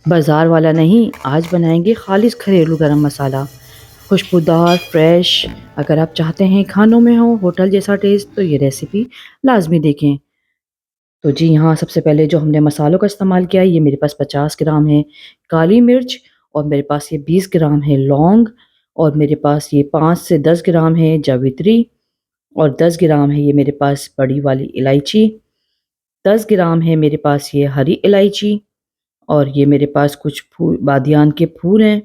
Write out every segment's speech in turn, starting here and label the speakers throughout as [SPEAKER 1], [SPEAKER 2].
[SPEAKER 1] बाज़ार वाला नहीं, आज बनाएंगे खालिश घरेलू गरम मसाला, खुशबूदार, फ्रेश। अगर आप चाहते हैं खानों में हो होटल जैसा टेस्ट तो ये रेसिपी लाज़मी देखें। तो जी यहाँ सबसे पहले जो हमने मसालों का इस्तेमाल किया है, ये मेरे पास 50 ग्राम है काली मिर्च, और मेरे पास ये 20 ग्राम है लौंग, और मेरे पास ये 5 से 10 ग्राम है जावित्री, और 10 ग्राम है ये मेरे पास बड़ी वाली इलायची, 10 ग्राम है मेरे पास ये हरी इलायची, और ये मेरे पास कुछ फूल बादियान के फूल हैं।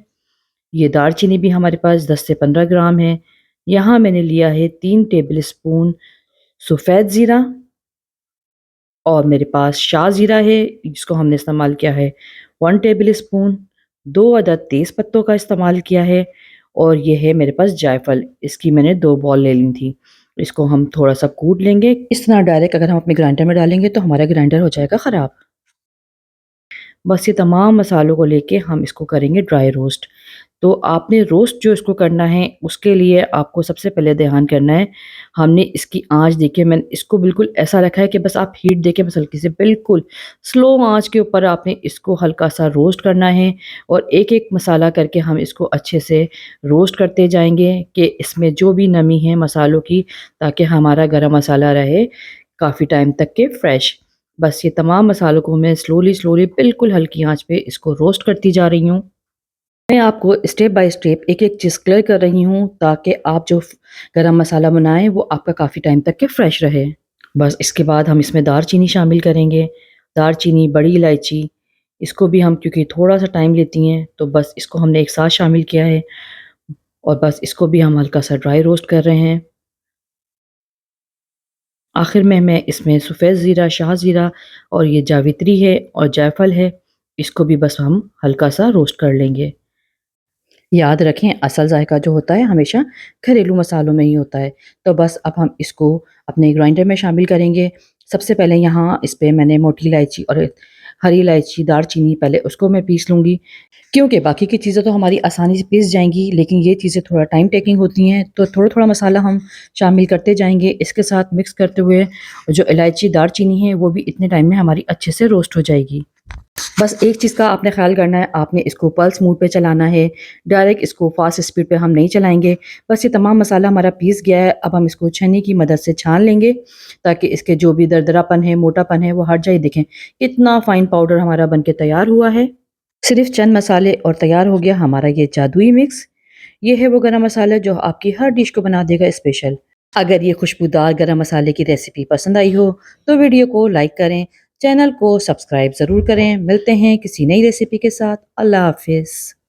[SPEAKER 1] ये दालचीनी भी हमारे पास 10 से 15 ग्राम है। यहाँ मैंने लिया है 3 टेबल स्पून सफ़ेद ज़ीरा, और मेरे पास शाह ज़ीरा है, जिसको हमने इस्तेमाल किया है 1 टेबल स्पून, 2 अदद तेज़ पत्तों का इस्तेमाल किया है, और ये है मेरे पास जायफल, इसकी मैंने 2 बॉल ले ली थी। इसको हम थोड़ा-सा कूट लेंगे। इस तरह डायरेक्ट अगर हम अपने ग्राइंडर में डालेंगे तो हमारा ग्राइंडर हो जाएगा ख़राब। बस ये तमाम मसालों को लेके हम इसको करेंगे ड्राई रोस्ट। तो आपने रोस्ट जो इसको करना है, उसके लिए आपको सबसे पहले ध्यान करना है, हमने इसकी आँच देखिए, मैंने इसको बिल्कुल ऐसा रखा है कि बस आप हीट देके बस हल्की से बिल्कुल स्लो आँच के ऊपर आपने इसको हल्का-सा रोस्ट करना है, और एक-एक मसाला करके हम इसको अच्छे से रोस्ट करते जाएँगे कि इसमें जो भी नमी है मसालों की, ताकि हमारा गरम मसाला रहे काफ़ी टाइम तक के फ्रेश। बस ये तमाम मसालों को मैं स्लोली-स्लोली बिल्कुल हल्की आँच पे इसको रोस्ट करती जा रही हूँ। मैं आपको स्टेप बाय स्टेप एक-एक चीज़ क्लियर कर रही हूँ, ताकि आप जो गरम मसाला बनाएँ वो आपका काफ़ी टाइम तक के फ्रेश रहे। बस इसके बाद हम इसमें दालचीनी शामिल करेंगे। दालचीनी, बड़ी इलायची, इसको भी हम क्योंकि थोड़ा-सा टाइम लेती हैं, तो बस इसको हमने एक साथ शामिल किया है, और बस इसको भी हम हल्का-सा ड्राई रोस्ट कर रहे हैं। आखिर में मैं इसमें सफ़ेद ज़ीरा, शाह ज़ीरा, और ये जावित्री है और जायफल है, इसको भी बस हम हल्का-सा रोस्ट कर लेंगे। याद रखें, असल ज़ायका जो होता है हमेशा घरेलू मसालों में ही होता है। तो बस अब हम इसको अपने ग्राइंडर में शामिल करेंगे। सबसे पहले यहाँ इस पे मैंने मोटी इलायची और हरी इलायची, दालचीनी, पहले उसको मैं पीस लूँगी, क्योंकि बाकी की चीज़ें तो हमारी आसानी से पीस जाएँगी, लेकिन ये चीज़ें थोड़ा टाइम टेकिंग होती हैं, तो थोड़ा-थोड़ा मसाला हम शामिल करते जाएँगे। इसके साथ मिक्स करते हुए जो इलायची, दालचीनी है, वो भी इतने टाइम में हमारी अच्छे से रोस्ट हो जाएगी। बस एक चीज़ का आपने ख़्याल करना है, आपने इसको पल्स मोड पे चलाना है, डायरेक्ट इसको फ़ास्ट स्पीड पे हम नहीं चलाएँगे। बस ये तमाम मसाला हमारा पीस गया है, अब हम इसको छन्नी की मदद से छान लेंगे, ताकि इसके जो भी दरदरापन है, मोटापन है, वो हट जाए। देखें, कितना फ़ाइन पाउडर हमारा बन के तैयार हुआ है। सिर्फ़ चंद मसाले और तैयार हो गया हमारा ये जादुई मिक्स। ये है वो गरम मसाला जो आपकी हर डिश को बना देगा स्पेशल। अगर ये खुशबूदार गरम मसाले की रेसिपी पसंद आई हो तो वीडियो को लाइक करें, चैनल को सब्सक्राइब ज़रूर करें। मिलते हैं किसी नई रेसिपी के साथ। अल्लाह हाफ़िज़।